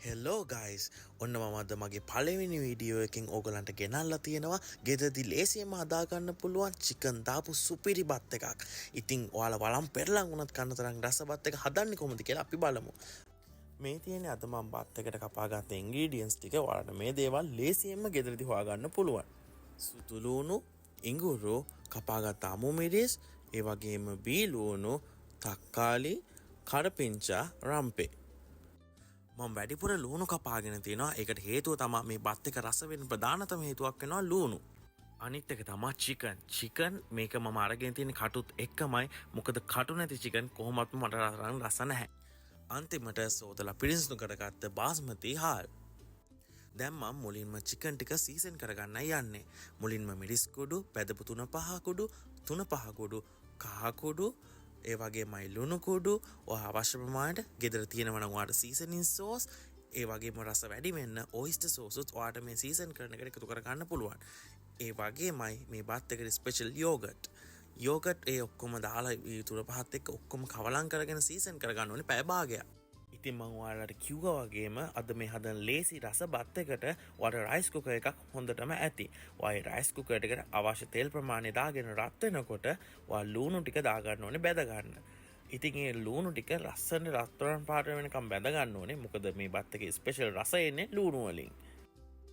Hello guys ඔන්න මම අද මගේ පළවෙනි වීඩියෝ එකෙන් ඕගලන්ට ගෙනල්ලා තියෙනවා ගෙදරදී ලේසියෙන්ම හදාගන්න පුළුවන් චිකන් දාපු සුපිරි බත් එකක්. ඉතින් ඔයාලා වළම් පෙරලන් වුණත් කන්න තරම් රස බත් එක හදන්නේ කොහොමද කියලා අපි බලමු. මේ තියෙන්නේ අද මම බත් එකට කපාගත්ත ඉන්ග්‍රීඩියන්ට්ස් ටික. ඔයාලට මේ දේවල් ලේසියෙන්ම ගෙදරදී හොයාගන්න පුළුවන්. සුදු ලුණු, ඉඟුරු, කපාගත්ත අමු මිරිස්, ඒ වගේම බී ලුණු, තක්කාලි, කරපිංචා, රම්පේ. මම වැඩිපුර ලුණු කපාගෙන තියෙනවා. ඒකට හේතුව තමයි මේ බත් එක රස වෙන්න ප්‍රධානතම හේතුවක් වෙනවා ලුණු. අනිත් එක තමයි චිකන් මේක මම අරගෙන තියෙන කටුත් එක්කමයි. මොකද කටු නැති චිකන් කොහොමත්ම මට රස නැහැ. අන්තිමට සෝදලා පිරිසිදු කරගත්ත බාස්මති හාල්. දැන් මම මුලින්ම චිකන් ටික සීසන් කරගන්න යන්නේ. මුලින්ම මිරිස් කුඩු, පැදපු 3-5 කුඩු, 3-5 කුඩු කහ කුඩු, ඒ වගේමයි ලුණු කුඩු, ඔයා අවශ්‍ය ප්‍රමාණයට ගෙදර තියෙනවා නම් ඔයාට සීසනින් සෝස්, ඒ වගේම රස වැඩි වෙන්න ඔයිස්ටර් සෝස් උත් ඔයාට මේ සීසන් කරන එකට එකතු කර ගන්න පුළුවන්. ඒ වගේමයි මේ බත් එකට ස්පෙෂල් යෝගට් ඒ ඔක්කොම දාලා මේ 3-5ත් එක්ක ඔක්කොම කවලම් කරගෙන සීසන් කරගන්න ඕනේ පැය භාගයක්. ඉතින් මම ඔයාලට කිව්වා වගේම අද මේ හදන ලේසි රස බත් එකට ඔයාලට රයිස් කුකර් එකක් හොඳටම ඇති. ඔයා රයිස් කුකර් එකට අවශ්‍ය තෙල් ප්‍රමාණය දාගෙන රත් වෙනකොට ඔයා ලුණු ටික දා ගන්න ඕනේ බැද ගන්න. ඉතින් ඒ ලුණු ටික ලස්සන රත්තරන් පාට වෙනකම් බැද ගන්න ඕනේ. මොකද මේ බත් එකේ ස්පෙෂල් රස එන්නේ ලුණු වලින්.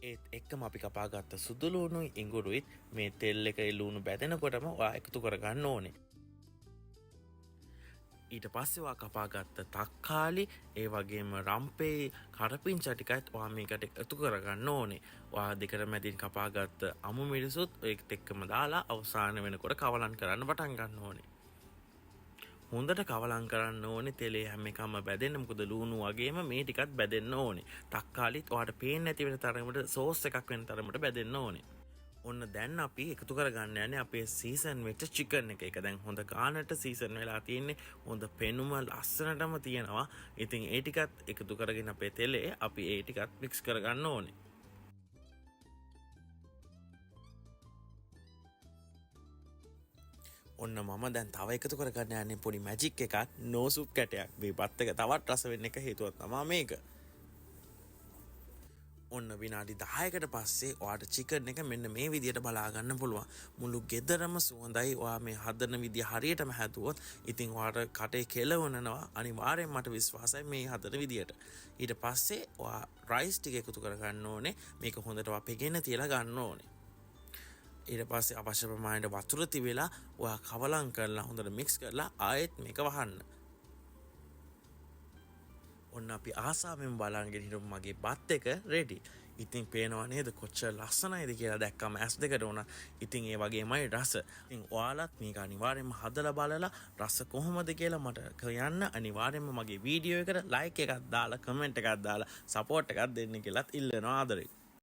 ඒත් එක්කම අපි කපාගත්ත සුදු ලුණුයි ඉඟුරුයි මේ තෙල් එකේ ලුණු බැදෙනකොටම ඔයා එකතු කර ගන්න ඕනේ. ඊට පස්සේ ඔයා කපාගත්ත තක්කාලි, ඒ වගේම රම්පේ, කරපිංචා ටිකත් ඔයා මේකට එකතු කරගන්න ඕනේ. ඔයා දෙකට මැදින් කපාගත්ත අමු මිරිසුත් ඒකත් එක්කම දාලා අවසාන වෙනකොට කවලම් කරන්න පටන් ගන්න ඕනේ. හොඳට කවලම් කරන්න ඕනේ තෙලේ හැම එකම බැදෙන්න. මොකද ලුණු වගේම මේ ටිකත් බැදෙන්න ඕනේ. තක්කාලිත් ඔයාට පේන්නේ නැති වෙන තරමට සෝස් එකක් වෙන තරමට බැදෙන්න ඕනේ. ඔන්න දැන් අපි එකතු කරගන්න යන්නේ අපේ සීසන් වෙච්ච චිකන් එක. ඒක දැන් හොඳ ගානට සීසන් වෙලා තියෙන්නේ. හොඳ පෙනුම ලස්සනටම තියෙනවා. ඉතින් ඒ ටිකත් එකතු කරගෙන අපේ තෙලේ අපි ඒ ටිකත් මික්ස් කරගන්න ඕනේ. ඔන්න මම දැන් තව එකතු කරගන්න යන්නේ පොඩි මැජික් එකක්, නෝ සුප් කැටයක්. මේ බත් එක තවත් රස වෙන්න එක හේතුවක් තමයි මේක. ඔන්න විනාඩි 10කට පස්සේ ඔයාට චිකන් එක මෙන්න මේ විදියට බලා ගන්න පුළුවන්. මුළු ගෙදරම සුවඳයි. ඔයා මේ හදන විදිය හරියටම හැදුවොත් ඉතින් ඔයාට කටේ කෙලවනවා. අනිවාර්යෙන් මට විශ්වාසයි මේ හදන විදියට. ඊට පස්සේ ඔයා රයිස් ටික එකතු කර ගන්න ඕනේ. මේක හොඳට වපෙගෙන තියලා ගන්න ඕනේ. ඊට පස්සේ අවශ්‍ය ප්‍රමාණයට වතුර තිබෙලා ඔයා කවලම් කරලා හොඳට මික්ස් කරලා ආයෙත් මේක වහන්න. ඔන්න අපි ආසාවෙන් බලන්ගෙන හිටපු මගේ බත් එක රෙඩි. ඉතින් පේනවා නේද කොච්චර ලස්සනයිද කියලා දැක්කම ඇස් දෙකට උනා. ඉතින් ඒ වගේමයි රස. ඉතින් ඔයාලත් මේක අනිවාර්යෙන්ම හදලා බලලා රස කොහොමද කියලා මට කියන්න. අනිවාර්යෙන්ම මගේ වීඩියෝ එකට ලයික් එකක් දාලා කමෙන්ට් එකක් දාලා සපෝට් එකක් දෙන්න කියලාත් ඉල්ලනවා ආදරේ.